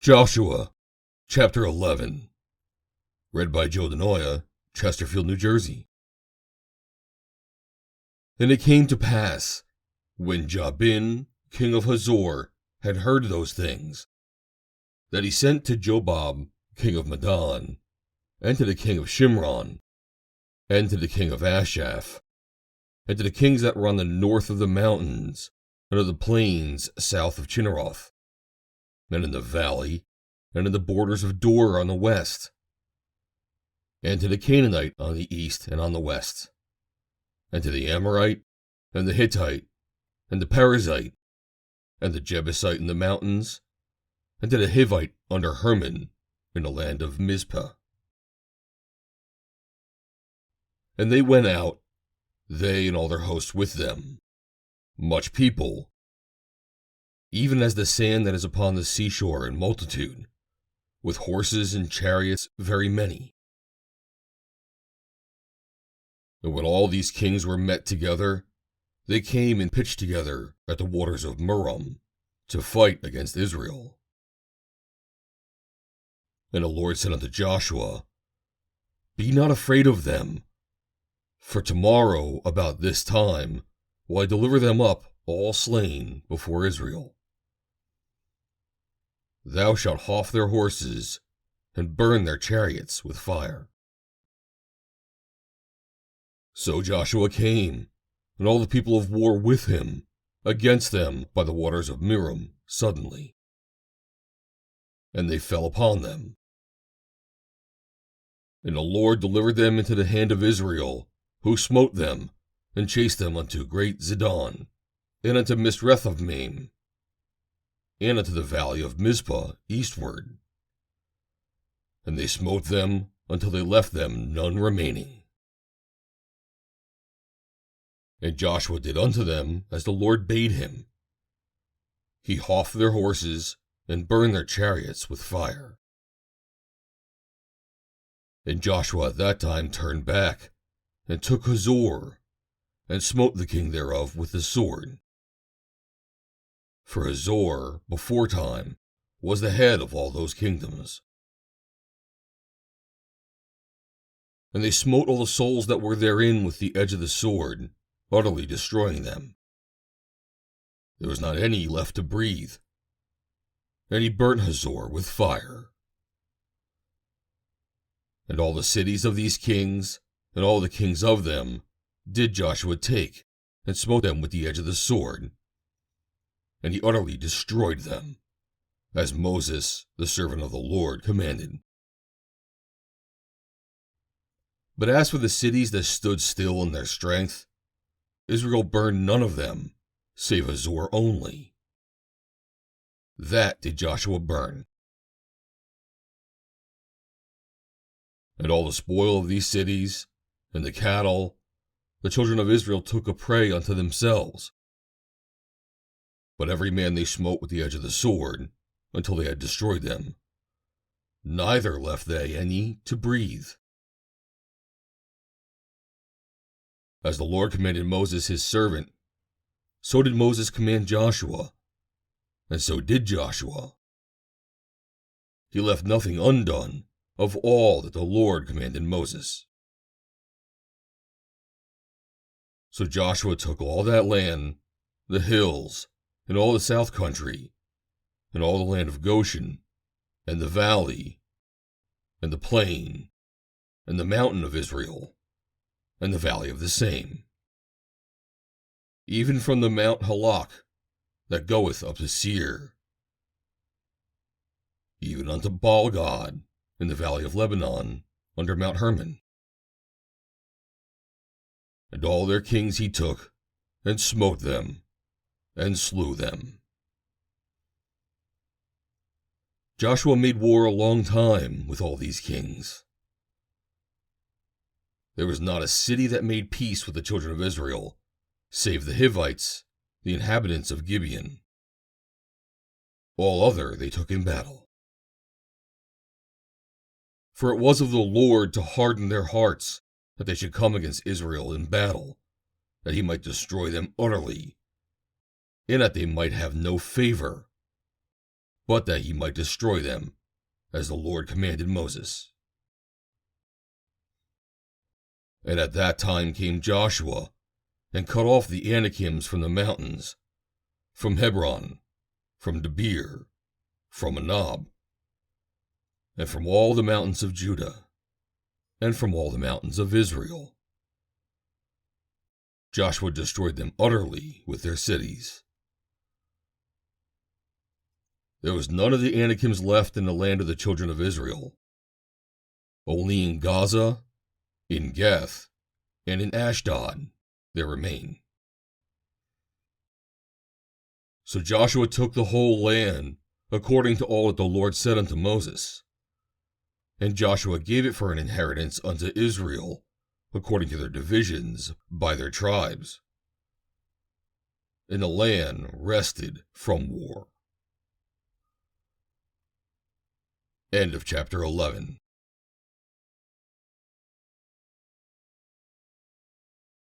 Joshua, Chapter 11. Read by Joe DeNoia, Chesterfield, New Jersey. And it came to pass, when Jabin, king of Hazor, had heard those things, that he sent to Jobab, king of Madon, and to the king of Shimron, and to the king of Achshaph, and to the kings that were on the north of the mountains, and of the plains south of Chinneroth, and in the valley, and in the borders of Dor on the west, and to the Canaanite on the east and on the west, and to the Amorite, and the Hittite, and the Perizzite, and the Jebusite in the mountains, and to the Hivite under Hermon in the land of Mizpeh. And they went out, they and all their hosts with them, much people, even as the sand that is upon the seashore in multitude, with horses and chariots very many. And when all these kings were met together, they came and pitched together at the waters of Merom to fight against Israel. And the Lord said unto Joshua, Be not afraid of them, for tomorrow about this time will I deliver them up all slain before Israel. Thou shalt hough their horses, and burn their chariots with fire. So Joshua came, and all the people of war with him, against them by the waters of Merom suddenly. And they fell upon them. And the Lord delivered them into the hand of Israel, who smote them, and chased them unto great Zidon, and unto Misrephothmaim, and unto the valley of Mizpeh eastward. And they smote them until they left them none remaining. And Joshua did unto them as the Lord bade him. He houghed their horses, and burned their chariots with fire. And Joshua at that time turned back, and took Hazor, and smote the king thereof with the sword. For Hazor, beforetime, was the head of all those kingdoms. And they smote all the souls that were therein with the edge of the sword, utterly destroying them. There was not any left to breathe. And he burnt Hazor with fire. And all the cities of these kings, and all the kings of them, did Joshua take, and smote them with the edge of the sword. And he utterly destroyed them, as Moses, the servant of the Lord, commanded. But as for the cities that stood still in their strength, Israel burned none of them, save Hazor only. That did Joshua burn. And all the spoil of these cities, and the cattle, the children of Israel took a prey unto themselves. But every man they smote with the edge of the sword, until they had destroyed them. Neither left they any to breathe. As the Lord commanded Moses his servant, so did Moses command Joshua, and so did Joshua. He left nothing undone of all that the Lord commanded Moses. So Joshua took all that land, the hills, and all the south country, and all the land of Goshen, and the valley, and the plain, and the mountain of Israel, and the valley of the same, even from the Mount Halak that goeth up to Seir, even unto Baal-gad in the valley of Lebanon under Mount Hermon. And all their kings he took, and smote them, and slew them. Joshua made war a long time with all these kings. There was not a city that made peace with the children of Israel, save the Hivites, the inhabitants of Gibeon. All other they took in battle. For it was of the Lord to harden their hearts, that they should come against Israel in battle, that he might destroy them utterly, and that they might have no favor. but that he might destroy them, as the Lord commanded Moses. And at that time came Joshua, and cut off the Anakims from the mountains, from Hebron, from Debir, from Anab, and from all the mountains of Judah, and from all the mountains of Israel. Joshua destroyed them utterly with their cities. There was none of the Anakims left in the land of the children of Israel. Only in Gaza, in Gath, and in Ashdod there remain. So Joshua took the whole land, according to all that the Lord said unto Moses. And Joshua gave it for an inheritance unto Israel, according to their divisions, by their tribes. And the land rested from war. End of chapter 11.